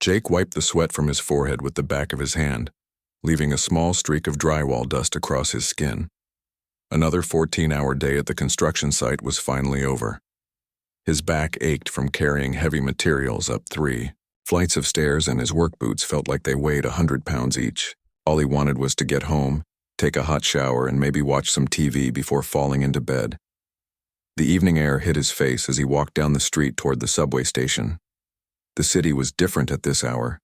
Jake wiped the sweat from his forehead with the back of his hand, leaving a small streak of drywall dust across his skin. Another 14-hour day at the construction site was finally over. His back ached from carrying heavy materials up 3 flights of stairs, and his work boots felt like they weighed 100 pounds each. All he wanted was to get home, take a hot shower, and maybe watch some TV before falling into bed. The evening air hit his face as he walked down the street toward the subway station. The city was different at this hour.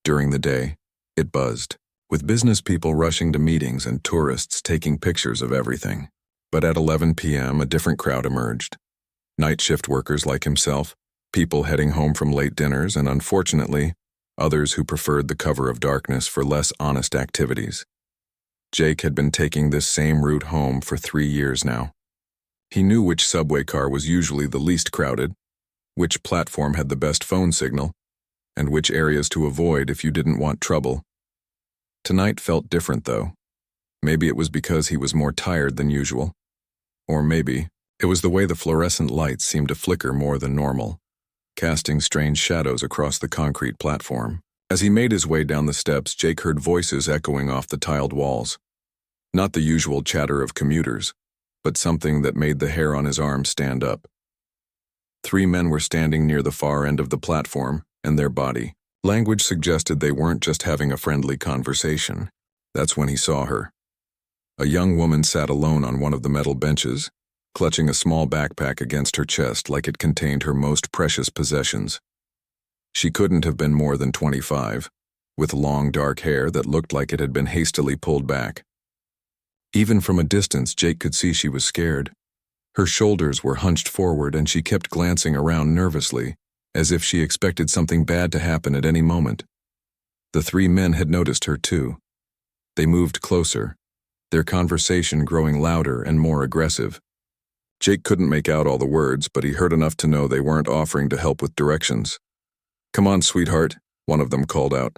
During the day, it buzzed, with business people rushing to meetings and tourists taking pictures of everything. But at 11 p.m., a different crowd emerged. Night shift workers like himself, people heading home from late dinners, and unfortunately, others who preferred the cover of darkness for less honest activities. Jake had been taking this same route home for 3 years now. He knew which subway car was usually the least crowded, which platform had the best phone signal, and which areas to avoid if you didn't want trouble. Tonight felt different, though. Maybe it was because he was more tired than usual. Or maybe it was the way the fluorescent lights seemed to flicker more than normal, casting strange shadows across the concrete platform. As he made his way down the steps, Jake heard voices echoing off the tiled walls. Not the usual chatter of commuters, but something that made the hair on his arm stand up. 3 men were standing near the far end of the platform, and their body language suggested they weren't just having a friendly conversation. That's when he saw her. A young woman sat alone on one of the metal benches, clutching a small backpack against her chest like it contained her most precious possessions. She couldn't have been more than 25, with long dark hair that looked like it had been hastily pulled back. Even from a distance, Jake could see she was scared. Her shoulders were hunched forward, and she kept glancing around nervously, as if she expected something bad to happen at any moment. The 3 men had noticed her too. They moved closer, their conversation growing louder and more aggressive. Jake couldn't make out all the words, but he heard enough to know they weren't offering to help with directions. "Come on, sweetheart," one of them called out,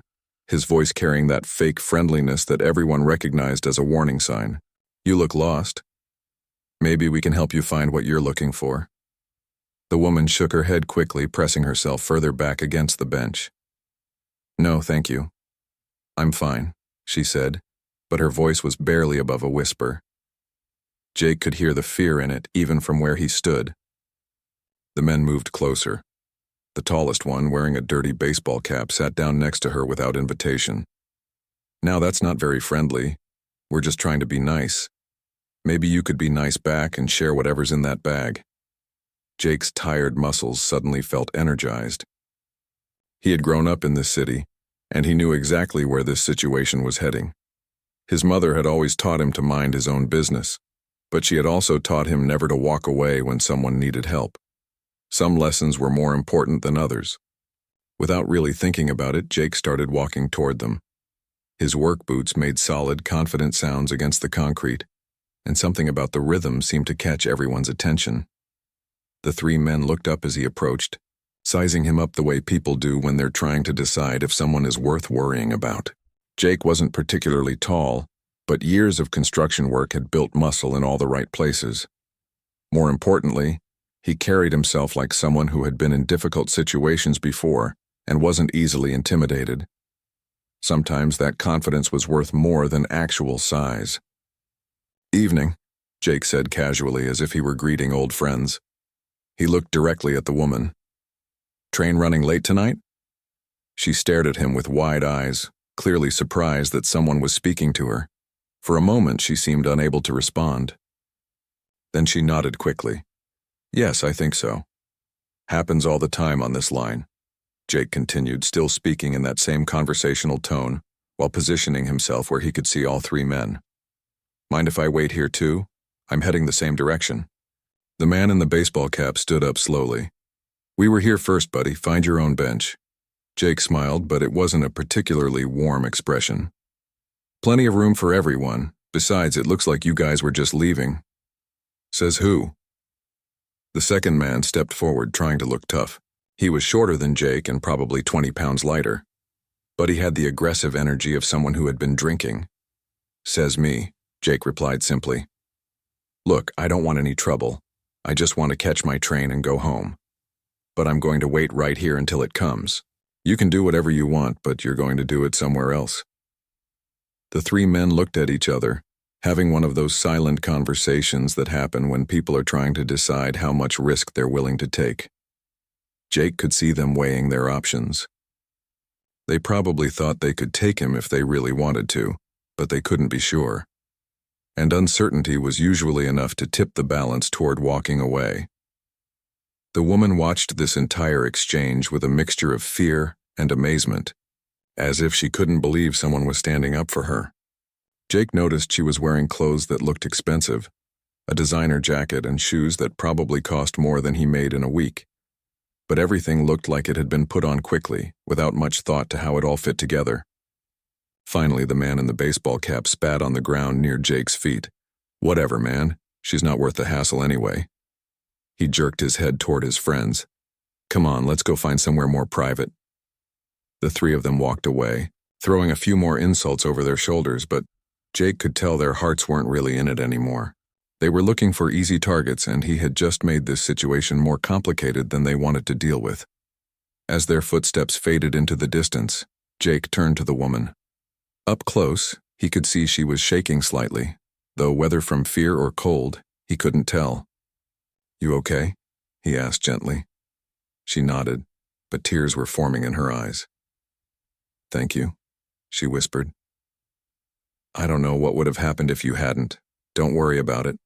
his voice carrying that fake friendliness that everyone recognized as a warning sign. "You look lost. Maybe we can help you find what you're looking for." The woman shook her head quickly, pressing herself further back against the bench. "No, thank you. I'm fine," she said, but her voice was barely above a whisper. Jake could hear the fear in it even from where he stood. The men moved closer. The tallest one, wearing a dirty baseball cap, sat down next to her without invitation. "Now that's not very friendly. We're just trying to be nice. Maybe you could be nice back and share whatever's in that bag." Jake's tired muscles suddenly felt energized. He had grown up in this city, and he knew exactly where this situation was heading. His mother had always taught him to mind his own business, but she had also taught him never to walk away when someone needed help. Some lessons were more important than others. Without really thinking about it, Jake started walking toward them. His work boots made solid, confident sounds against the concrete, and something about the rhythm seemed to catch everyone's attention. The 3 men looked up as he approached, sizing him up the way people do when they're trying to decide if someone is worth worrying about. Jake wasn't particularly tall, but years of construction work had built muscle in all the right places. More importantly, he carried himself like someone who had been in difficult situations before and wasn't easily intimidated. Sometimes that confidence was worth more than actual size. "Evening," Jake said casually, as if he were greeting old friends. He looked directly at the woman. "Train running late tonight?" She stared at him with wide eyes, clearly surprised that someone was speaking to her. For a moment, she seemed unable to respond. Then she nodded quickly. "Yes, I think so. Happens all the time on this line," Jake continued, still speaking in that same conversational tone, while positioning himself where he could see all 3 men. "Mind if I wait here too? I'm heading the same direction." The man in the baseball cap stood up slowly. "We were here first, buddy. Find your own bench." Jake smiled, but it wasn't a particularly warm expression. "Plenty of room for everyone. Besides, it looks like you guys were just leaving." "Says who?" The second man stepped forward, trying to look tough. He was shorter than Jake and probably 20 pounds lighter, but he had the aggressive energy of someone who had been drinking. "Says me," Jake replied simply. "Look, I don't want any trouble. I just want to catch my train and go home. But I'm going to wait right here until it comes." You can do whatever you want, but you're going to do it somewhere else." The three men looked at each other, having one of those silent conversations that happen when people are trying to decide how much risk they're willing to take. Jake could see them weighing their options. They probably thought they could take him if they really wanted to, but they couldn't be sure. And uncertainty was usually enough to tip the balance toward walking away. The woman watched this entire exchange with a mixture of fear and amazement, as if she couldn't believe someone was standing up for her. Jake noticed she was wearing clothes that looked expensive, a designer jacket and shoes that probably cost more than he made in a week. But everything looked like it had been put on quickly, without much thought to how it all fit together. Finally, the man in the baseball cap spat on the ground near Jake's feet. "Whatever, man. She's not worth the hassle anyway." He jerked his head toward his friends. "Come on, let's go find somewhere more private." The three of them walked away, throwing a few more insults over their shoulders, but Jake could tell their hearts weren't really in it anymore. They were looking for easy targets, and he had just made this situation more complicated than they wanted to deal with. As their footsteps faded into the distance, Jake turned to the woman. Up close, he could see she was shaking slightly, though whether from fear or cold, he couldn't tell. "You okay?" he asked gently. She nodded, but tears were forming in her eyes. "Thank you," she whispered. "I don't know what would have happened if you hadn't. Don't worry about it,"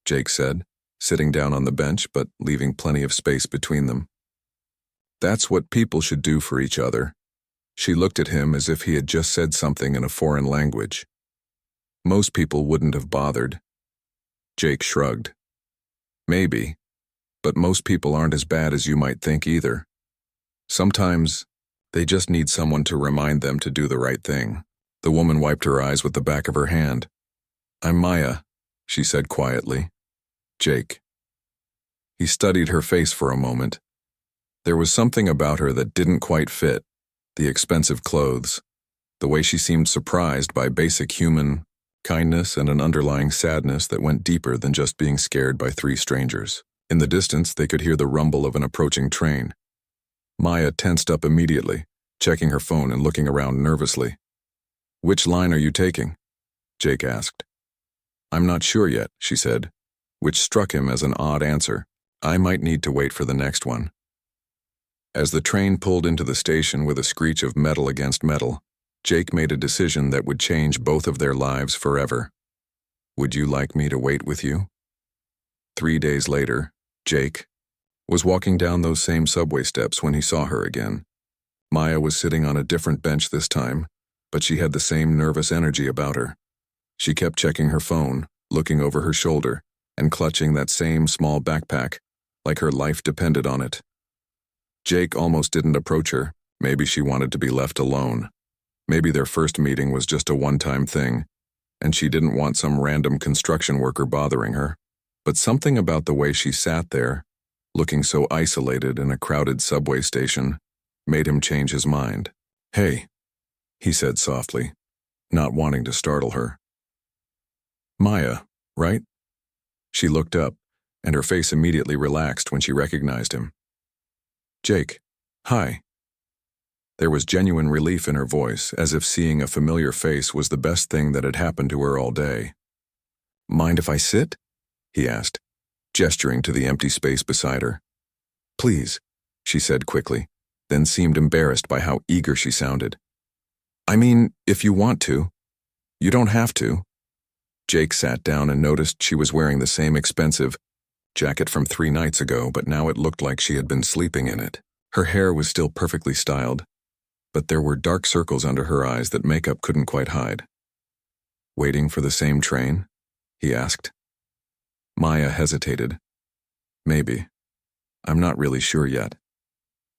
Jake said, sitting down on the bench but leaving plenty of space between them. "That's what people should do for each other." She looked at him as if he had just said something in a foreign language. Most people wouldn't have bothered. Jake shrugged. "Maybe, but most people aren't as bad as you might think either. Sometimes they just need someone to remind them to do the right thing." The woman wiped her eyes with the back of her hand. "I'm Maya," she said quietly. "Jake." He studied her face for a moment. There was something about her that didn't quite fit. The expensive clothes, the way she seemed surprised by basic human kindness, and an underlying sadness that went deeper than just being scared by three strangers. In the distance, they could hear the rumble of an approaching train. Maya tensed up immediately, checking her phone and looking around nervously. "Which line are you taking?" Jake asked. "I'm not sure yet," she said, which struck him as an odd answer. "I might need to wait for the next one." As the train pulled into the station with a screech of metal against metal, Jake made a decision that would change both of their lives forever. "Would you like me to wait with you?" 3 days later, Jake was walking down those same subway steps when he saw her again. Maya was sitting on a different bench this time, but she had the same nervous energy about her. She kept checking her phone, looking over her shoulder, and clutching that same small backpack, like her life depended on it. Jake almost didn't approach her. Maybe she wanted to be left alone. Maybe their first meeting was just a one-time thing, and she didn't want some random construction worker bothering her. But something about the way she sat there, looking so isolated in a crowded subway station, made him change his mind. "Hey," he said softly, not wanting to startle her. "Maya, right?" She looked up, and her face immediately relaxed when she recognized him. "Jake, hi." There was genuine relief in her voice, as if seeing a familiar face was the best thing that had happened to her all day. "Mind if I sit?" he asked, gesturing to the empty space beside her. "Please," she said quickly, then seemed embarrassed by how eager she sounded. "I mean, if you want to. You don't have to." Jake sat down and noticed she was wearing the same expensive jacket from 3 nights ago, but now it looked like she had been sleeping in it. Her hair was still perfectly styled, but there were dark circles under her eyes that makeup couldn't quite hide. "Waiting for the same train?" he asked. Maya hesitated. "Maybe. I'm not really sure yet."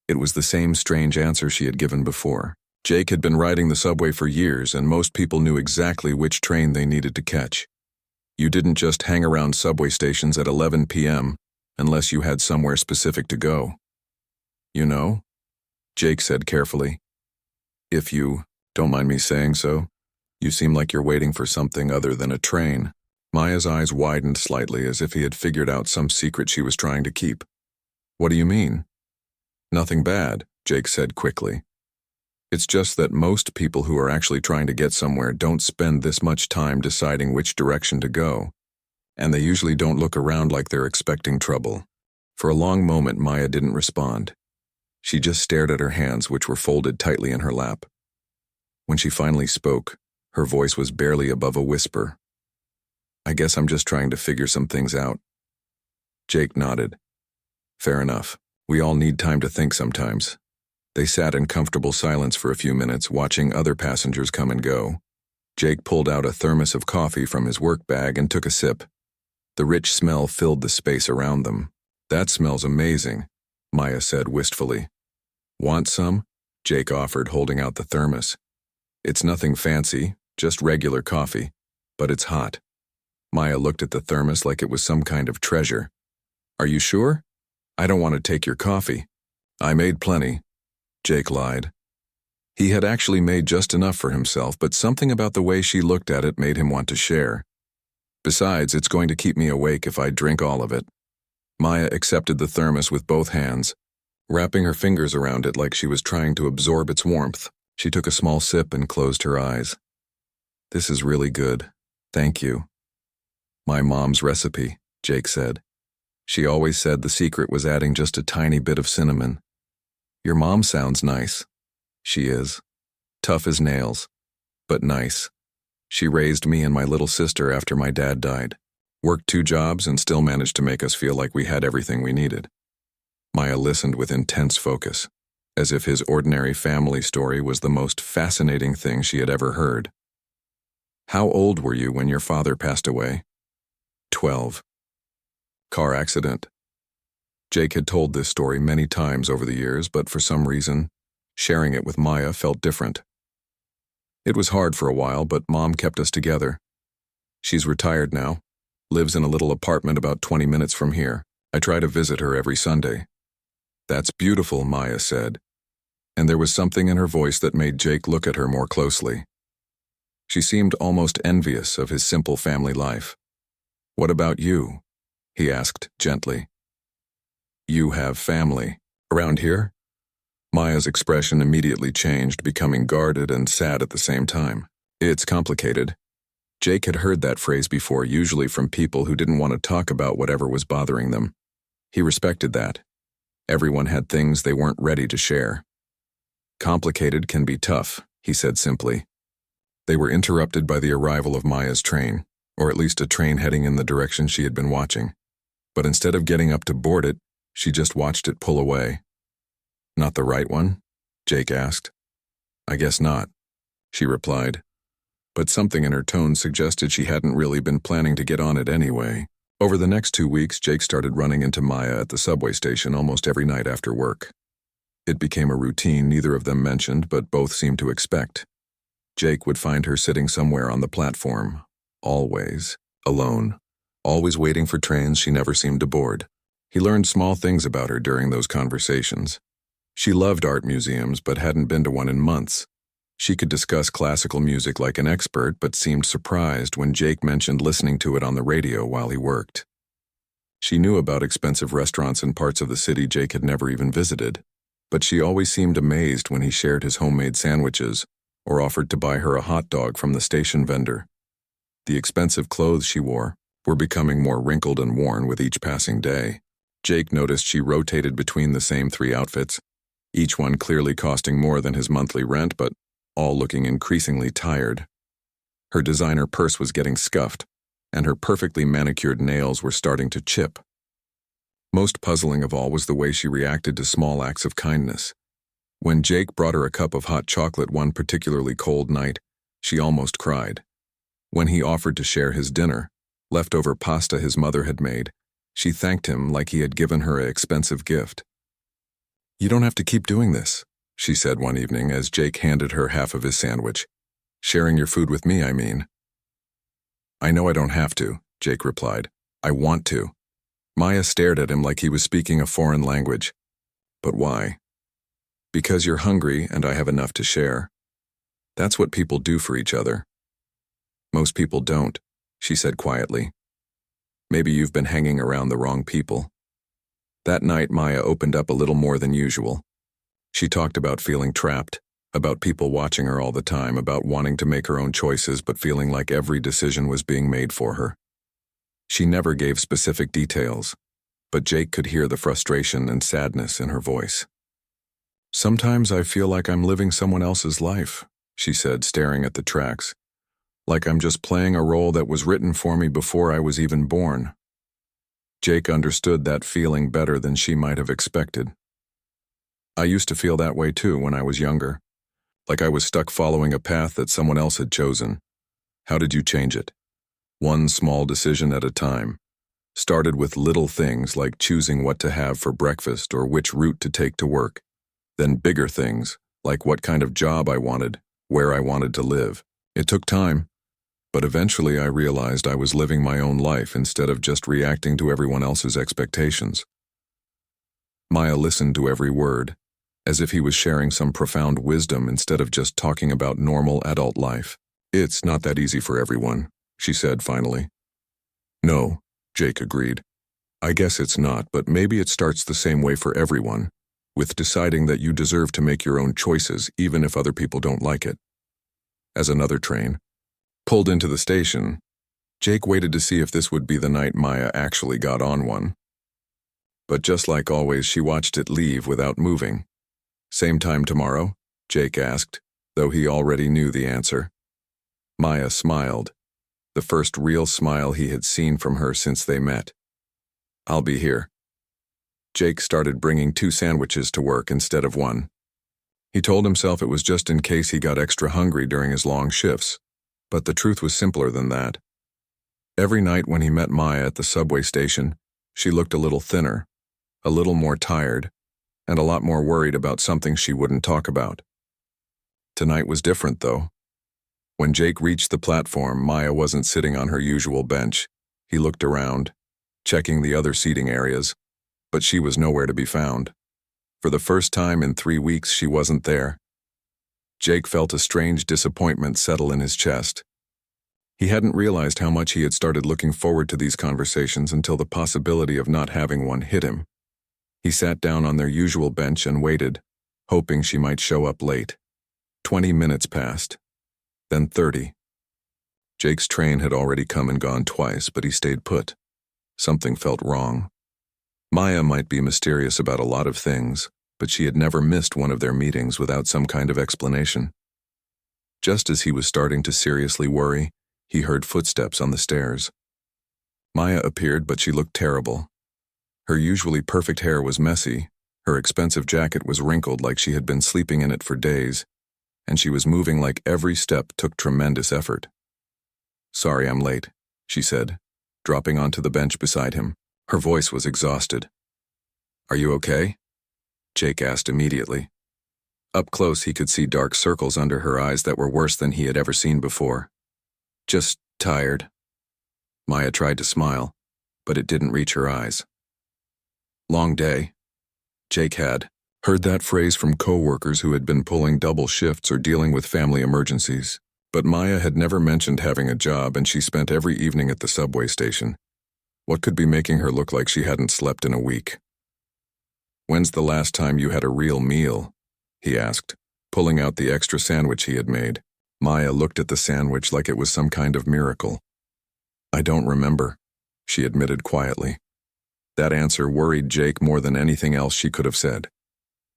It was the same strange answer she had given before. Jake had been riding the subway for years, and most people knew exactly which train they needed to catch. You didn't just hang around subway stations at 11 p.m. unless you had somewhere specific to go. "You know?" Jake said carefully. "If you don't mind me saying so, you seem like you're waiting for something other than a train." Maya's eyes widened slightly as if he had figured out some secret she was trying to keep. "What do you mean?" "Nothing bad," Jake said quickly. It's just that most people who are actually trying to get somewhere don't spend this much time deciding which direction to go, and they usually don't look around like they're expecting trouble. For a long moment, Maya didn't respond. She just stared at her hands, which were folded tightly in her lap. When she finally spoke, her voice was barely above a whisper. "I guess I'm just trying to figure some things out." Jake nodded. "Fair enough. We all need time to think sometimes." They sat in comfortable silence for a few minutes, watching other passengers come and go. Jake pulled out a thermos of coffee from his work bag and took a sip. The rich smell filled the space around them. "That smells amazing," Maya said wistfully. "Want some?" Jake offered, holding out the thermos. "It's nothing fancy, just regular coffee, but it's hot." Maya looked at the thermos like it was some kind of treasure. "Are you sure? I don't want to take your coffee." "I made plenty," Jake lied. He had actually made just enough for himself, but something about the way she looked at it made him want to share. "Besides, it's going to keep me awake if I drink all of it." Maya accepted the thermos with both hands, wrapping her fingers around it like she was trying to absorb its warmth. She took a small sip and closed her eyes. "This is really good. Thank you." "My mom's recipe," Jake said. "She always said the secret was adding just a tiny bit of cinnamon." "Your mom sounds nice." "She is. Tough as nails, but nice. She raised me and my little sister after my dad died. Worked 2 jobs and still managed to make us feel like we had everything we needed." Maya listened with intense focus, as if his ordinary family story was the most fascinating thing she had ever heard. "How old were you when your father passed away?" 12. "Car accident." Jake had told this story many times over the years, but for some reason, sharing it with Maya felt different. "It was hard for a while, but Mom kept us together. She's retired now, lives in a little apartment about 20 minutes from here. I try to visit her every Sunday." "That's beautiful," Maya said, and there was something in her voice that made Jake look at her more closely. She seemed almost envious of his simple family life. "What about you?" he asked gently. "You have family around here?" Maya's expression immediately changed, becoming guarded and sad at the same time. "It's complicated." Jake had heard that phrase before, usually from people who didn't want to talk about whatever was bothering them. He respected that. Everyone had things they weren't ready to share. "Complicated can be tough," he said simply. They were interrupted by the arrival of Maya's train, or at least a train heading in the direction she had been watching. But instead of getting up to board it, she just watched it pull away. "Not the right one?" Jake asked. "I guess not," she replied. But something in her tone suggested she hadn't really been planning to get on it anyway. Over the next 2 weeks, Jake started running into Maya at the subway station almost every night after work. It became a routine neither of them mentioned, but both seemed to expect. Jake would find her sitting somewhere on the platform, always, alone, always waiting for trains she never seemed to board. He learned small things about her during those conversations. She loved art museums but hadn't been to one in months. She could discuss classical music like an expert but seemed surprised when Jake mentioned listening to it on the radio while he worked. She knew about expensive restaurants in parts of the city Jake had never even visited, but she always seemed amazed when he shared his homemade sandwiches or offered to buy her a hot dog from the station vendor. The expensive clothes she wore were becoming more wrinkled and worn with each passing day. Jake noticed she rotated between the same 3 outfits, each one clearly costing more than his monthly rent, but all looking increasingly tired. Her designer purse was getting scuffed, and her perfectly manicured nails were starting to chip. Most puzzling of all was the way she reacted to small acts of kindness. When Jake brought her a cup of hot chocolate one particularly cold night, she almost cried. When he offered to share his dinner, leftover pasta his mother had made, she thanked him like he had given her an expensive gift. "You don't have to keep doing this," she said one evening as Jake handed her half of his sandwich. "Sharing your food with me, I mean." "I know I don't have to," Jake replied. "I want to." Maya stared at him like he was speaking a foreign language. "But why?" "Because you're hungry and I have enough to share. That's what people do for each other." "Most people don't," she said quietly. "Maybe you've been hanging around the wrong people." That night, Maya opened up a little more than usual. She talked about feeling trapped, about people watching her all the time, about wanting to make her own choices but feeling like every decision was being made for her. She never gave specific details, but Jake could hear the frustration and sadness in her voice. "Sometimes I feel like I'm living someone else's life," she said, staring at the tracks. "Like I'm just playing a role that was written for me before I was even born." Jake understood that feeling better than she might have expected. "I used to feel that way too when I was younger, like I was stuck following a path that someone else had chosen. How did you change it?" "One small decision at a time. Started with little things like choosing what to have for breakfast or which route to take to work. Then bigger things, like what kind of job I wanted, where I wanted to live. It took time, but eventually I realized I was living my own life instead of just reacting to everyone else's expectations." Maya listened to every word, as if he was sharing some profound wisdom instead of just talking about normal adult life. "It's not that easy for everyone," she said finally. "No," Jake agreed. "I guess it's not, but maybe it starts the same way for everyone, with deciding that you deserve to make your own choices even if other people don't like it." As another train pulled into the station, Jake waited to see if this would be the night Maya actually got on one. But just like always, she watched it leave without moving. "Same time tomorrow?" Jake asked, though he already knew the answer. Maya smiled, the first real smile he had seen from her since they met. "I'll be here." Jake started bringing 2 sandwiches to work instead of 1. He told himself it was just in case he got extra hungry during his long shifts, but the truth was simpler than that. Every night when he met Maya at the subway station, she looked a little thinner, a little more tired, and a lot more worried about something she wouldn't talk about. Tonight was different, though. When Jake reached the platform, Maya wasn't sitting on her usual bench. He looked around, checking the other seating areas, but she was nowhere to be found. For the first time in 3 weeks, she wasn't there. Jake felt a strange disappointment settle in his chest. He hadn't realized how much he had started looking forward to these conversations until the possibility of not having one hit him. He sat down on their usual bench and waited, hoping she might show up late. 20 minutes passed, then 30. Jake's train had already come and gone twice, but he stayed put. Something felt wrong. Maya might be mysterious about a lot of things, but she had never missed one of their meetings without some kind of explanation. Just as he was starting to seriously worry, he heard footsteps on the stairs. Maya appeared, but she looked terrible. Her usually perfect hair was messy, her expensive jacket was wrinkled like she had been sleeping in it for days, and she was moving like every step took tremendous effort. "Sorry I'm late," she said, dropping onto the bench beside him. Her voice was exhausted. "Are you okay?" Jake asked immediately. Up close, he could see dark circles under her eyes that were worse than he had ever seen before. "Just tired." Maya tried to smile, but it didn't reach her eyes. "Long day." Jake had heard that phrase from coworkers who had been pulling double shifts or dealing with family emergencies, but Maya had never mentioned having a job, and she spent every evening at the subway station. What could be making her look like she hadn't slept in a week? "When's the last time you had a real meal?" he asked, pulling out the extra sandwich he had made. Maya looked at the sandwich like it was some kind of miracle. "I don't remember," she admitted quietly. That answer worried Jake more than anything else she could have said.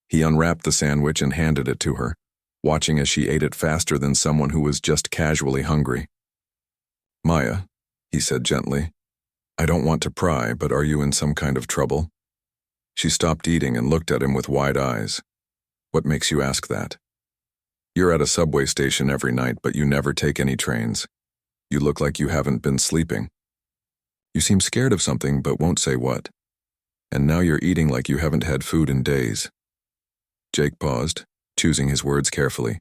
He unwrapped the sandwich and handed it to her, watching as she ate it faster than someone who was just casually hungry. "Maya," he said gently, "I don't want to pry, but are you in some kind of trouble?" She stopped eating and looked at him with wide eyes. "What makes you ask that? You're at a subway station every night, but you never take any trains. You look like you haven't been sleeping. You seem scared of something, but won't say what. And now you're eating like you haven't had food in days." Jake paused, choosing his words carefully.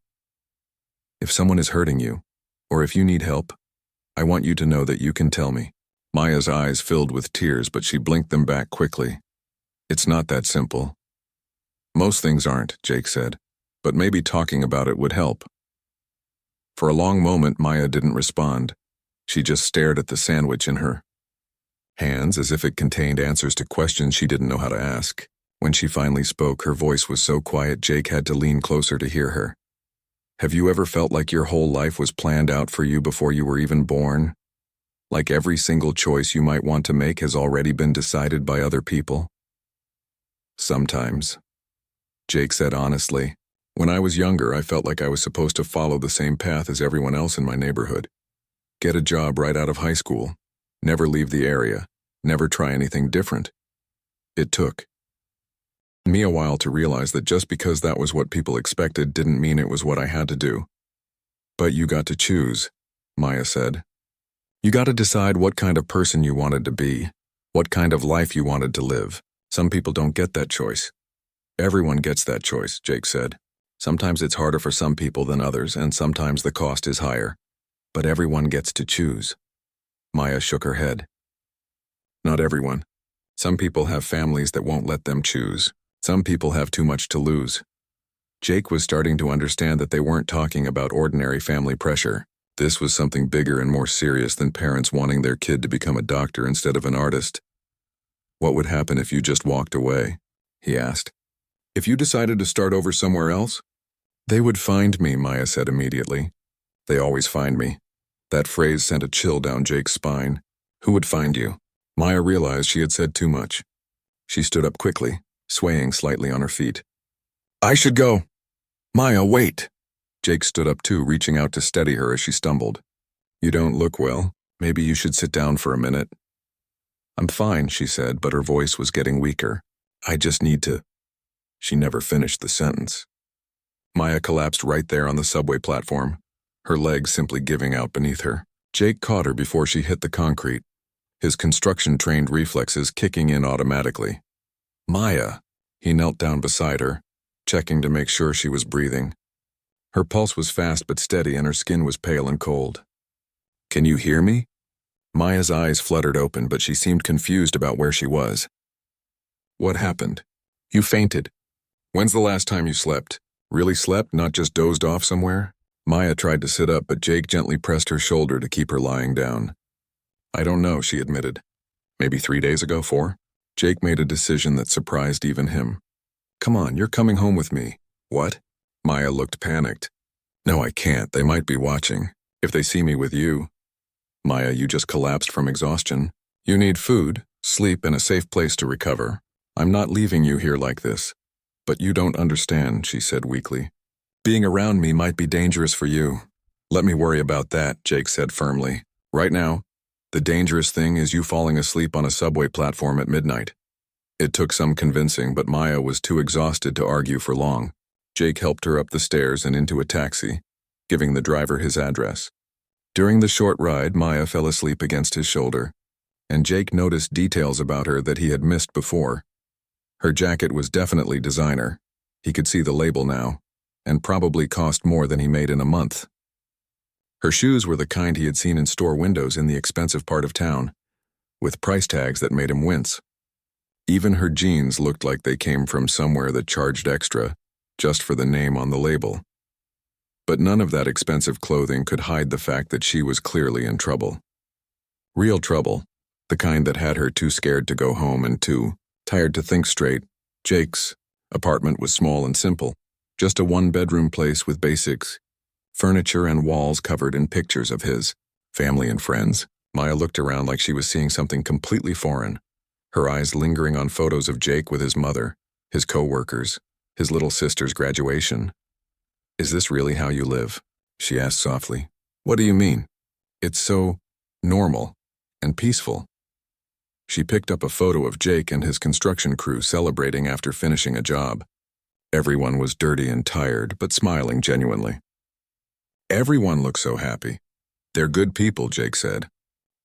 "If someone is hurting you, or if you need help, I want you to know that you can tell me." Maya's eyes filled with tears, but she blinked them back quickly. "It's not that simple." "Most things aren't," Jake said, "but maybe talking about it would help." For a long moment, Maya didn't respond. She just stared at the sandwich in her hands as if it contained answers to questions she didn't know how to ask. When she finally spoke, her voice was so quiet Jake had to lean closer to hear her. Have you ever felt like your whole life was planned out for you before you were even born? Like every single choice you might want to make has already been decided by other people? Sometimes, Jake said honestly. When I was younger, I felt like I was supposed to follow the same path as everyone else in my neighborhood. Get a job right out of high school. Never leave the area. Never try anything different. It took me a while to realize that just because that was what people expected didn't mean it was what I had to do. But you got to choose, Maya said. You got to decide what kind of person you wanted to be, what kind of life you wanted to live. Some people don't get that choice. Everyone gets that choice, Jake said. Sometimes it's harder for some people than others, and sometimes the cost is higher. But everyone gets to choose. Maya shook her head. Not everyone. Some people have families that won't let them choose. Some people have too much to lose. Jake was starting to understand that they weren't talking about ordinary family pressure. This was something bigger and more serious than parents wanting their kid to become a doctor instead of an artist. What would happen if you just walked away? He asked. If you decided to start over somewhere else? They would find me, Maya said immediately. They always find me. That phrase sent a chill down Jake's spine. Who would find you? Maya realized she had said too much. She stood up quickly, swaying slightly on her feet. I should go. Maya, wait. Jake stood up too, reaching out to steady her as she stumbled. You don't look well. Maybe you should sit down for a minute. I'm fine, she said, but her voice was getting weaker. I just need to. She never finished the sentence. Maya collapsed right there on the subway platform, her legs simply giving out beneath her. Jake caught her before she hit the concrete, his construction-trained reflexes kicking in automatically. Maya! He knelt down beside her, checking to make sure she was breathing. Her pulse was fast but steady and her skin was pale and cold. Can you hear me? Maya's eyes fluttered open, but she seemed confused about where she was. What happened? You fainted. When's the last time you slept? Really slept, not just dozed off somewhere? Maya tried to sit up, but Jake gently pressed her shoulder to keep her lying down. I don't know, she admitted. Maybe 3 days ago, 4? Jake made a decision that surprised even him. Come on, you're coming home with me. What? Maya looked panicked. No, I can't. They might be watching. If they see me with you. Maya, you just collapsed from exhaustion. You need food, sleep, and a safe place to recover. I'm not leaving you here like this. But you don't understand, she said weakly. Being around me might be dangerous for you. Let me worry about that, Jake said firmly. Right now, the dangerous thing is you falling asleep on a subway platform at midnight. It took some convincing, but Maya was too exhausted to argue for long. Jake helped her up the stairs and into a taxi, giving the driver his address. During the short ride, Maya fell asleep against his shoulder, and Jake noticed details about her that he had missed before. Her jacket was definitely designer. He could see the label now, and probably cost more than he made in a month. Her shoes were the kind he had seen in store windows in the expensive part of town, with price tags that made him wince. Even her jeans looked like they came from somewhere that charged extra, just for the name on the label. But none of that expensive clothing could hide the fact that she was clearly in trouble. Real trouble, the kind that had her too scared to go home and too tired to think straight. Jake's apartment was small and simple, just a one-bedroom place with basics, furniture and walls covered in pictures of his family and friends. Maya looked around like she was seeing something completely foreign, her eyes lingering on photos of Jake with his mother, his co-workers, his little sister's graduation. Is this really how you live? She asked softly. What do you mean? It's so normal and peaceful. She picked up a photo of Jake and his construction crew celebrating after finishing a job. Everyone was dirty and tired, but smiling genuinely. Everyone looked so happy. They're good people, Jake said.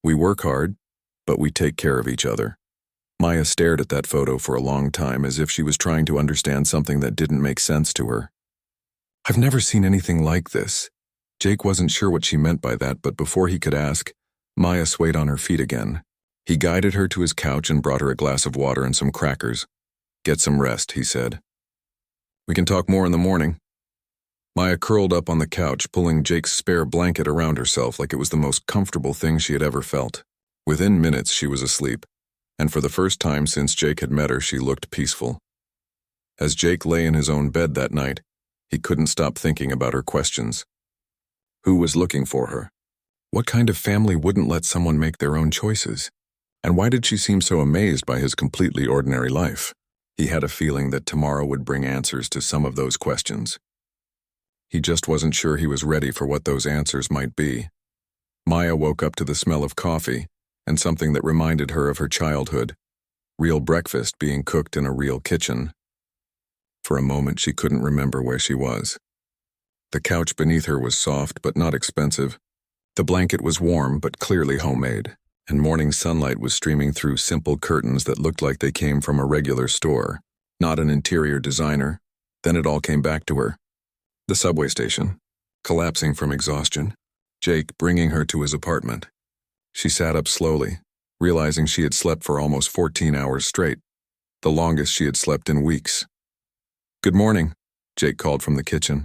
We work hard, but we take care of each other. Maya stared at that photo for a long time as if she was trying to understand something that didn't make sense to her. I've never seen anything like this. Jake wasn't sure what she meant by that, but before he could ask, Maya swayed on her feet again. He guided her to his couch and brought her a glass of water and some crackers. Get some rest, he said. We can talk more in the morning. Maya curled up on the couch, pulling Jake's spare blanket around herself like it was the most comfortable thing she had ever felt. Within minutes, she was asleep, and for the first time since Jake had met her, she looked peaceful. As Jake lay in his own bed that night, He couldn't stop thinking about her questions. Who was looking for her? What kind of family wouldn't let someone make their own choices? And why did she seem so amazed by his completely ordinary life? He had a feeling that tomorrow would bring answers to some of those questions. He just wasn't sure he was ready for what those answers might be. Maya woke up to the smell of coffee and something that reminded her of her childhood, real breakfast being cooked in a real kitchen. For a moment, she couldn't remember where she was. The couch beneath her was soft but not expensive. The blanket was warm but clearly homemade, and morning sunlight was streaming through simple curtains that looked like they came from a regular store, not an interior designer. Then it all came back to her. The subway station, collapsing from exhaustion. Jake bringing her to his apartment. She sat up slowly, realizing she had slept for almost 14 hours straight, the longest she had slept in weeks. "Good morning," Jake called from the kitchen.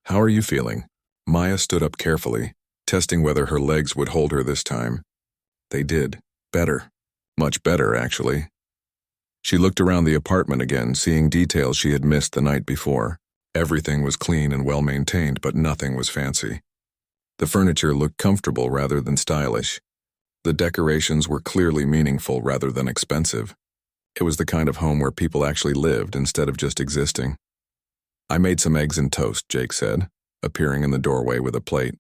"How are you feeling?" Maya stood up carefully, testing whether her legs would hold her this time. They did. Better. Much better, actually. She looked around the apartment again, seeing details she had missed the night before. Everything was clean and well-maintained, but nothing was fancy. The furniture looked comfortable rather than stylish. The decorations were clearly meaningful rather than expensive. It was the kind of home where people actually lived instead of just existing. "I made some eggs and toast," Jake said, appearing in the doorway with a plate.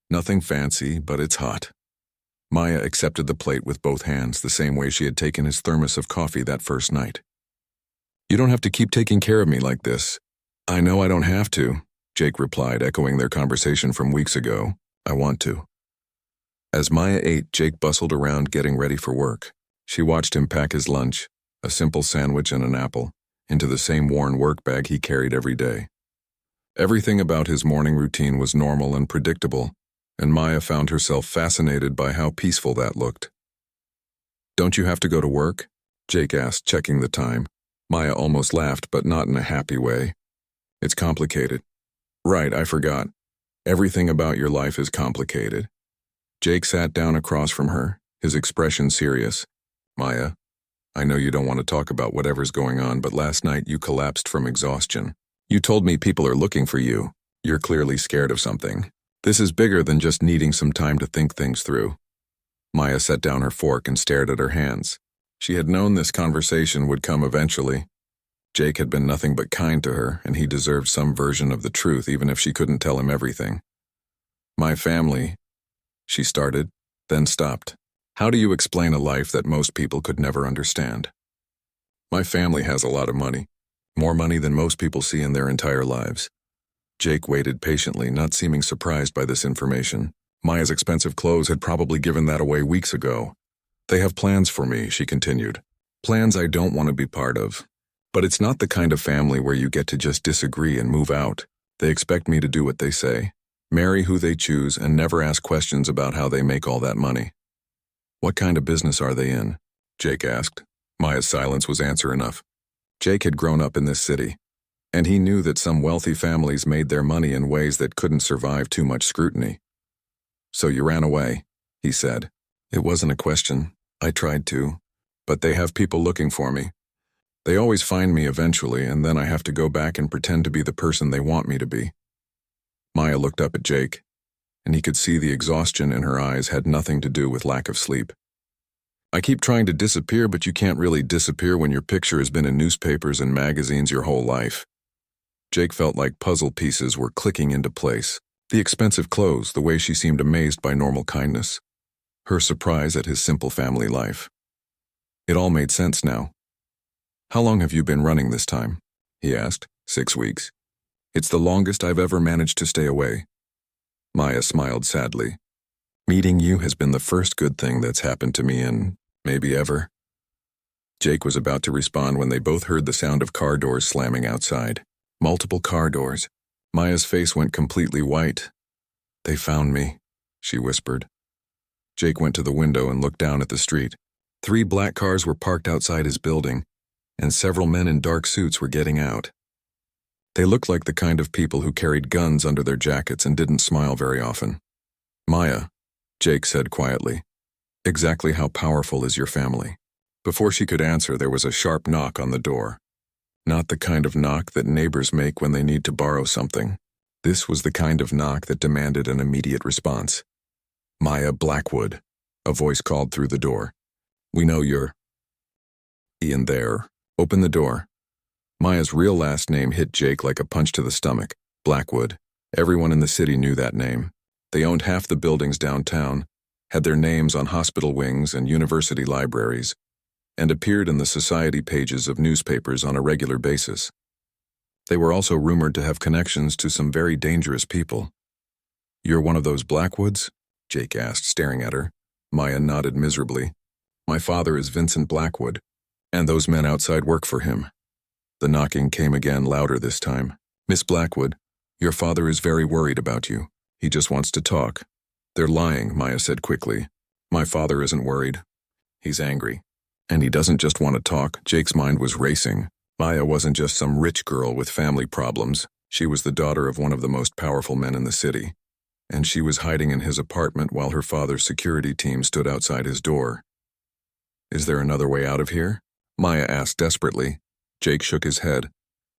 "Nothing fancy, but it's hot." Maya accepted the plate with both hands, the same way she had taken his thermos of coffee that first night. "You don't have to keep taking care of me like this." "I know I don't have to," Jake replied, echoing their conversation from weeks ago. "I want to." As Maya ate, Jake bustled around getting ready for work. She watched him pack his lunch, a simple sandwich and an apple, into the same worn work bag he carried every day. Everything about his morning routine was normal and predictable, and Maya found herself fascinated by how peaceful that looked. "Don't you have to go to work?" Jake asked, checking the time. Maya almost laughed, but not in a happy way. "It's complicated." "Right, I forgot. Everything about your life is complicated." Jake sat down across from her, his expression serious. "Maya, I know you don't want to talk about whatever's going on, but last night you collapsed from exhaustion. You told me people are looking for you. You're clearly scared of something. This is bigger than just needing some time to think things through." Maya set down her fork and stared at her hands. She had known this conversation would come eventually. Jake had been nothing but kind to her, and he deserved some version of the truth even if she couldn't tell him everything. "My family," she started, then stopped. "How do you explain a life that most people could never understand?" "My family has a lot of money. More money than most people see in their entire lives." Jake waited patiently, not seeming surprised by this information. Maya's expensive clothes had probably given that away weeks ago. "They have plans for me," she continued. "Plans I don't want to be part of. But it's not the kind of family where you get to just disagree and move out. They expect me to do what they say, marry who they choose, and never ask questions about how they make all that money." "What kind of business are they in?" Jake asked. Maya's silence was answer enough. Jake had grown up in this city, and he knew that some wealthy families made their money in ways that couldn't survive too much scrutiny. "So you ran away," he said. "It wasn't a question. I tried to. But they have people looking for me. They always find me eventually, and then I have to go back and pretend to be the person they want me to be." Maya looked up at Jake, and he could see the exhaustion in her eyes had nothing to do with lack of sleep. "I keep trying to disappear, but you can't really disappear when your picture has been in newspapers and magazines your whole life." Jake felt like puzzle pieces were clicking into place. The expensive clothes, the way she seemed amazed by normal kindness, her surprise at his simple family life. It all made sense now. "How long have you been running this time?" he asked. 6 weeks. "It's the longest I've ever managed to stay away." Maya smiled sadly. "Meeting you has been the first good thing that's happened to me in, maybe ever." Jake was about to respond when they both heard the sound of car doors slamming outside. Multiple car doors. Maya's face went completely white. "They found me," she whispered. Jake went to the window and looked down at the street. 3 black cars were parked outside his building, and several men in dark suits were getting out. They looked like the kind of people who carried guns under their jackets and didn't smile very often. "Maya," Jake said quietly, "exactly how powerful is your family?" Before she could answer, there was a sharp knock on the door. Not the kind of knock that neighbors make when they need to borrow something. This was the kind of knock that demanded an immediate response. "Maya Blackwood," a voice called through the door. "We know you're in there. Open the door." Maya's real last name hit Jake like a punch to the stomach. Blackwood. Everyone in the city knew that name. They owned half the buildings downtown, had their names on hospital wings and university libraries, and appeared in the society pages of newspapers on a regular basis. They were also rumored to have connections to some very dangerous people. "You're one of those Blackwoods?" Jake asked, staring at her. Maya nodded miserably. "My father is Vincent Blackwood, and those men outside work for him." The knocking came again, louder this time. "Miss Blackwood, your father is very worried about you. He just wants to talk." "They're lying," Maya said quickly. "My father isn't worried. He's angry. And he doesn't just want to talk." Jake's mind was racing. Maya wasn't just some rich girl with family problems. She was the daughter of one of the most powerful men in the city. And she was hiding in his apartment while her father's security team stood outside his door. "Is there another way out of here?" Maya asked desperately. Jake shook his head.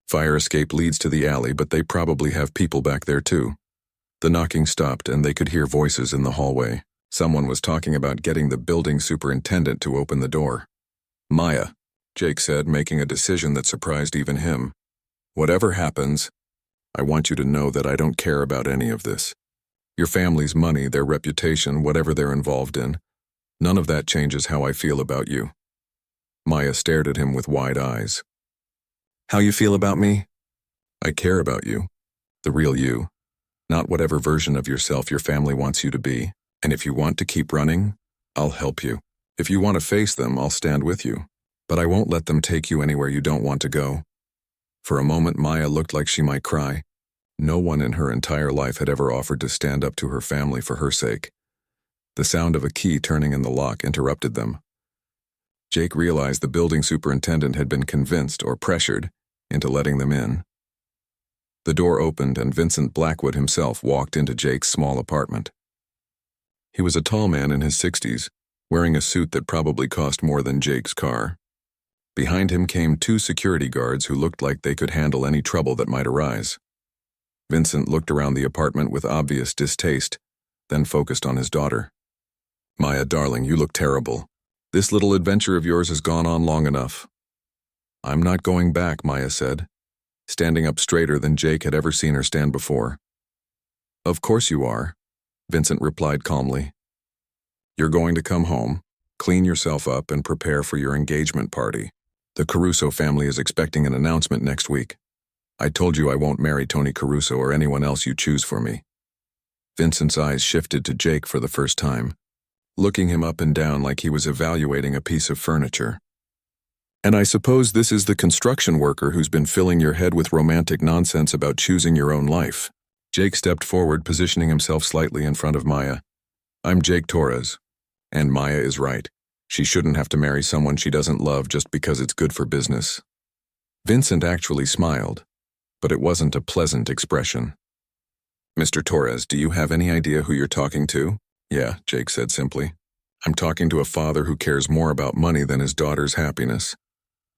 "Fire escape leads to the alley, but they probably have people back there too." The knocking stopped and they could hear voices in the hallway. Someone was talking about getting the building superintendent to open the door. "Maya," Jake said, making a decision that surprised even him. "Whatever happens, I want you to know that I don't care about any of this. Your family's money, their reputation, whatever they're involved in, none of that changes how I feel about you." Maya stared at him with wide eyes. "How you feel about me?" "I care about you. The real you. Not whatever version of yourself your family wants you to be. And if you want to keep running, I'll help you. If you want to face them, I'll stand with you. But I won't let them take you anywhere you don't want to go." For a moment, Maya looked like she might cry. No one in her entire life had ever offered to stand up to her family for her sake. The sound of a key turning in the lock interrupted them. Jake realized the building superintendent had been convinced or pressured into letting them in. The door opened and Vincent Blackwood himself walked into Jake's small apartment. He was a tall man in his 60s, wearing a suit that probably cost more than Jake's car. Behind him came two security guards who looked like they could handle any trouble that might arise. Vincent looked around the apartment with obvious distaste, then focused on his daughter. "Maya, darling, you look terrible. This little adventure of yours has gone on long enough." "I'm not going back," Maya said, standing up straighter than Jake had ever seen her stand before. "Of course you are," Vincent replied calmly. "You're going to come home, clean yourself up, and prepare for your engagement party. The Caruso family is expecting an announcement next week. I told you I won't marry Tony Caruso or anyone else you choose for me." Vincent's eyes shifted to Jake for the first time, looking him up and down like he was evaluating a piece of furniture. "And I suppose this is the construction worker who's been filling your head with romantic nonsense about choosing your own life." Jake stepped forward, positioning himself slightly in front of Maya. "I'm Jake Torres, and Maya is right. She shouldn't have to marry someone she doesn't love just because it's good for business." Vincent actually smiled, but it wasn't a pleasant expression. "Mr. Torres, do you have any idea who you're talking to?" "Yeah," Jake said simply. "I'm talking to a father who cares more about money than his daughter's happiness."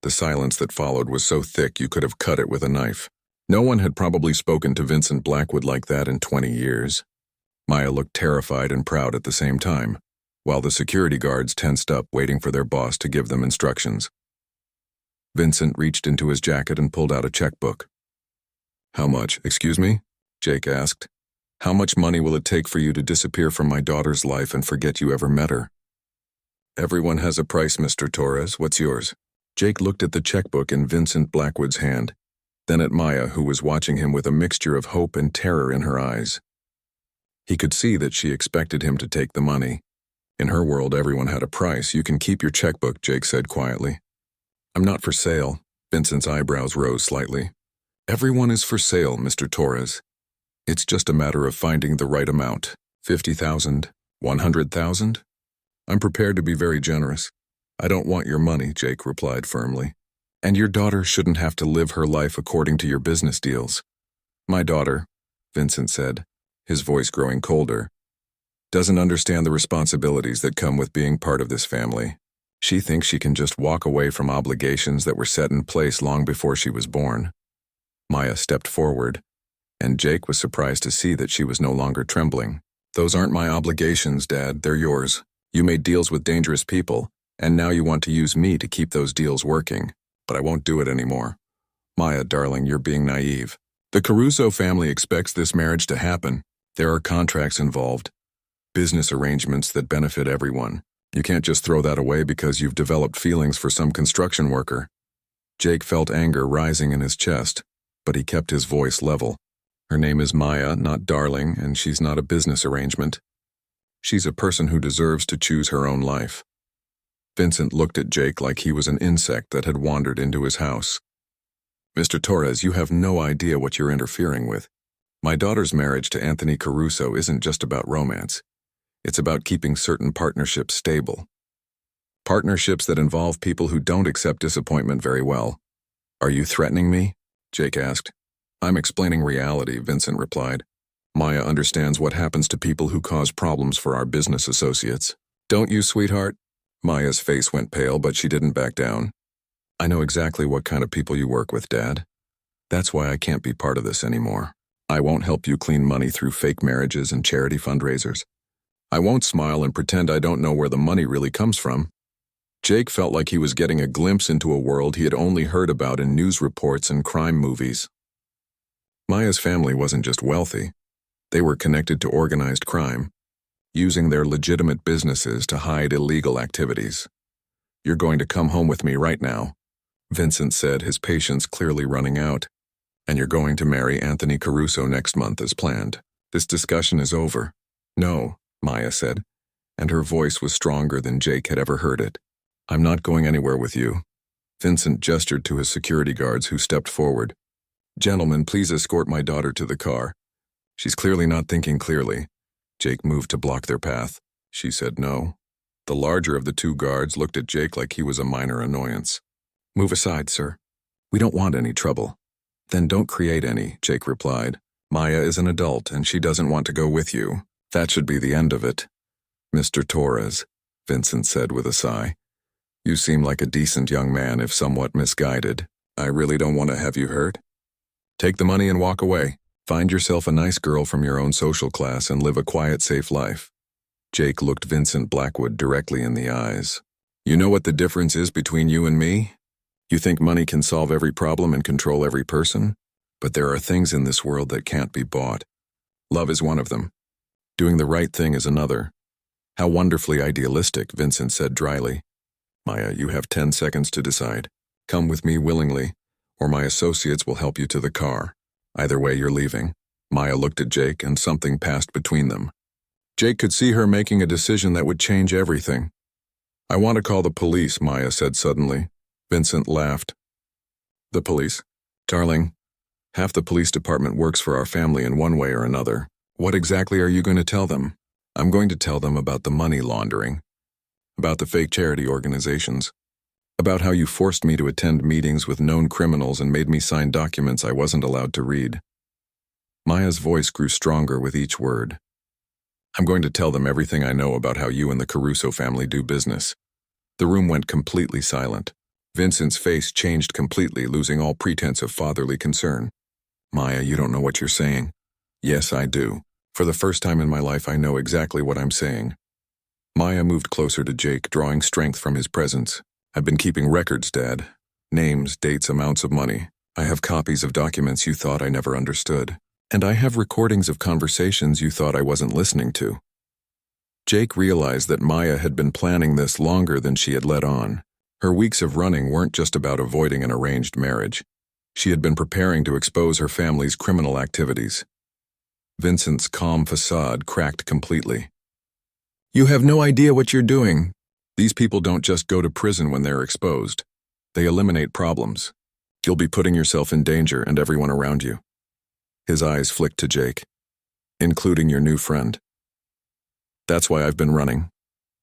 The silence that followed was so thick you could have cut it with a knife. No one had probably spoken to Vincent Blackwood like that in 20 years. Maya looked terrified and proud at the same time, while the security guards tensed up, waiting for their boss to give them instructions. Vincent reached into his jacket and pulled out a checkbook. "How much, excuse me?" Jake asked. "How much money will it take for you to disappear from my daughter's life and forget you ever met her?" "Everyone has a price, Mr. Torres. What's yours?" Jake looked at the checkbook in Vincent Blackwood's hand, then at Maya, who was watching him with a mixture of hope and terror in her eyes. He could see that she expected him to take the money. In her world, everyone had a price. "You can keep your checkbook," Jake said quietly. "I'm not for sale." Vincent's eyebrows rose slightly. "Everyone is for sale, Mr. Torres. It's just a matter of finding the right amount. 50,000, 100,000? I'm prepared to be very generous." "I don't want your money," Jake replied firmly. "And your daughter shouldn't have to live her life according to your business deals." "My daughter," Vincent said, his voice growing colder, "doesn't understand the responsibilities that come with being part of this family. She thinks she can just walk away from obligations that were set in place long before she was born. Maya stepped forward, and Jake was surprised to see that she was no longer trembling. Those aren't my obligations, Dad, they're yours. You made deals with dangerous people, and now you want to use me to keep those deals working. But I won't do it anymore. Maya, darling, you're being naive. The Caruso family expects this marriage to happen. There are contracts involved, business arrangements that benefit everyone. You can't just throw that away because you've developed feelings for some construction worker. Jake felt anger rising in his chest, but he kept his voice level. Her name is Maya, not darling, and she's not a business arrangement. She's a person who deserves to choose her own life. Vincent looked at Jake like he was an insect that had wandered into his house. Mr. Torres, you have no idea what you're interfering with. My daughter's marriage to Anthony Caruso isn't just about romance. It's about keeping certain partnerships stable. Partnerships that involve people who don't accept disappointment very well. Are you threatening me? Jake asked. I'm explaining reality, Vincent replied. Maya understands what happens to people who cause problems for our business associates. Don't you, sweetheart? Maya's face went pale, but she didn't back down. I know exactly what kind of people you work with, Dad. That's why I can't be part of this anymore. I won't help you clean money through fake marriages and charity fundraisers. I won't smile and pretend I don't know where the money really comes from. Jake felt like he was getting a glimpse into a world he had only heard about in news reports and crime movies. Maya's family wasn't just wealthy. They were connected to organized crime, using their legitimate businesses to hide illegal activities. You're going to come home with me right now, Vincent said, his patience clearly running out. And you're going to marry Anthony Caruso next month as planned. This discussion is over. No, Maya said, and her voice was stronger than Jake had ever heard it. I'm not going anywhere with you. Vincent gestured to his security guards, who stepped forward. Gentlemen, please escort my daughter to the car. She's clearly not thinking clearly. Jake moved to block their path. She said no. The larger of the two guards looked at Jake like he was a minor annoyance. Move aside, sir. We don't want any trouble. Then don't create any, Jake replied. Maya is an adult and she doesn't want to go with you. That should be the end of it. Mr. Torres, Vincent said with a sigh. You seem like a decent young man, if somewhat misguided. I really don't want to have you hurt. Take the money and walk away. Find yourself a nice girl from your own social class and live a quiet, safe life. Jake looked Vincent Blackwood directly in the eyes. You know what the difference is between you and me? You think money can solve every problem and control every person? But there are things in this world that can't be bought. Love is one of them. Doing the right thing is another. How wonderfully idealistic, Vincent said dryly. Maya, you have 10 seconds to decide. Come with me willingly, or my associates will help you to the car. Either way, you're leaving. Maya looked at Jake, and something passed between them. Jake could see her making a decision that would change everything. I want to call the police, Maya said suddenly. Vincent laughed. The police? Darling, half the police department works for our family in one way or another. What exactly are you going to tell them? I'm going to tell them about the money laundering, about the fake charity organizations, about how you forced me to attend meetings with known criminals and made me sign documents I wasn't allowed to read. Maya's voice grew stronger with each word. I'm going to tell them everything I know about how you and the Caruso family do business. The room went completely silent. Vincent's face changed completely, losing all pretense of fatherly concern. Maya, you don't know what you're saying. Yes, I do. For the first time in my life, I know exactly what I'm saying. Maya moved closer to Jake, drawing strength from his presence. I've been keeping records, Dad. Names, dates, amounts of money. I have copies of documents you thought I never understood. And I have recordings of conversations you thought I wasn't listening to. Jake realized that Maya had been planning this longer than she had let on. Her weeks of running weren't just about avoiding an arranged marriage. She had been preparing to expose her family's criminal activities. Vincent's calm facade cracked completely. You have no idea what you're doing. These people don't just go to prison when they're exposed. They eliminate problems. You'll be putting yourself in danger and everyone around you. His eyes flicked to Jake, including your new friend. That's why I've been running,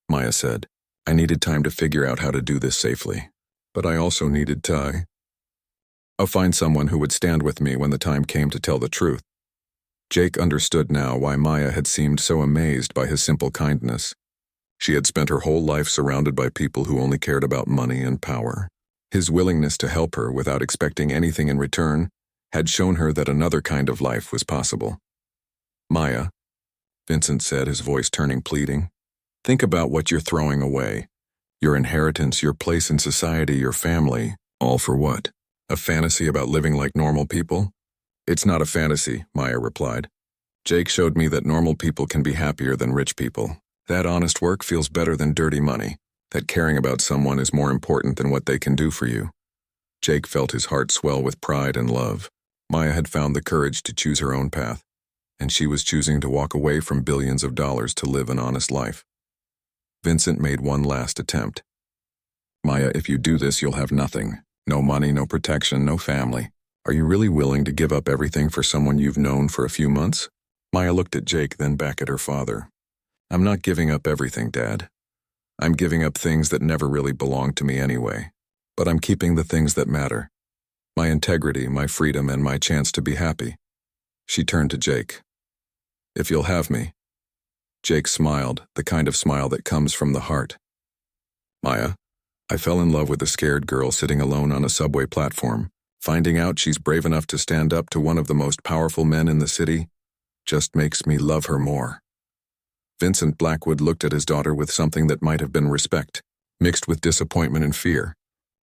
Maya said. I needed time to figure out how to do this safely. But I also needed time. I'll find someone who would stand with me when the time came to tell the truth. Jake understood now why Maya had seemed so amazed by his simple kindness. She had spent her whole life surrounded by people who only cared about money and power. His willingness to help her without expecting anything in return had shown her that another kind of life was possible. "Maya," Vincent said, his voice turning pleading, "think about what you're throwing away. Your inheritance, your place in society, your family, all for what? A fantasy about living like normal people?" "It's not a fantasy," Maya replied. "Jake showed me that normal people can be happier than rich people. That honest work feels better than dirty money. That caring about someone is more important than what they can do for you." Jake felt his heart swell with pride and love. Maya had found the courage to choose her own path, and she was choosing to walk away from billions of dollars to live an honest life. Vincent made one last attempt. "Maya, if you do this, you'll have nothing. No money, no protection, no family. Are you really willing to give up everything for someone you've known for a few months?" Maya looked at Jake, then back at her father. "I'm not giving up everything, Dad. I'm giving up things that never really belonged to me anyway. But I'm keeping the things that matter. My integrity, my freedom, and my chance to be happy." She turned to Jake. "If you'll have me." Jake smiled, the kind of smile that comes from the heart. "Maya, I fell in love with a scared girl sitting alone on a subway platform. Finding out she's brave enough to stand up to one of the most powerful men in the city just makes me love her more." Vincent Blackwood looked at his daughter with something that might have been respect, mixed with disappointment and fear.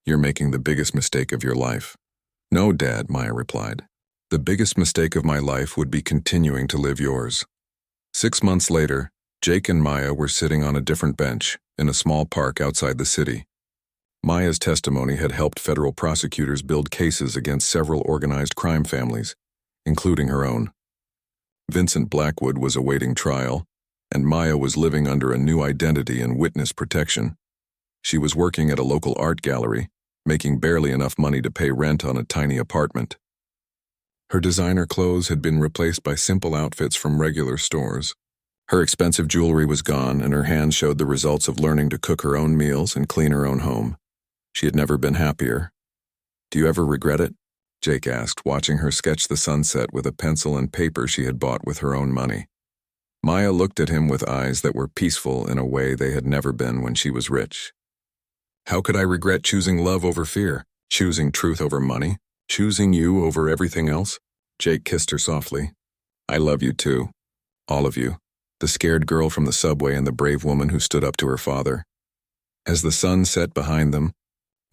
"You're making the biggest mistake of your life." "No, Dad," Maya replied. "The biggest mistake of my life would be continuing to live yours." 6 months later, Jake and Maya were sitting on a different bench in a small park outside the city. Maya's testimony had helped federal prosecutors build cases against several organized crime families, including her own. Vincent Blackwood was awaiting trial, and Maya was living under a new identity and witness protection. She was working at a local art gallery, making barely enough money to pay rent on a tiny apartment. Her designer clothes had been replaced by simple outfits from regular stores. Her expensive jewelry was gone, and her hands showed the results of learning to cook her own meals and clean her own home. She had never been happier. "Do you ever regret it?" Jake asked, watching her sketch the sunset with a pencil and paper she had bought with her own money. Maya looked at him with eyes that were peaceful in a way they had never been when she was rich. "How could I regret choosing love over fear, choosing truth over money, choosing you over everything else?" Jake kissed her softly. "I love you too. All of you. The scared girl from the subway and the brave woman who stood up to her father." As the sun set behind them,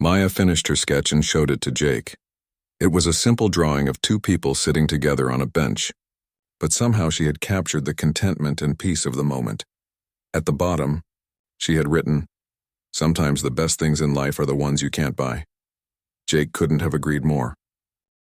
Maya finished her sketch and showed it to Jake. It was a simple drawing of two people sitting together on a bench, but somehow she had captured the contentment and peace of the moment. At the bottom, she had written, "Sometimes the best things in life are the ones you can't buy." Jake couldn't have agreed more.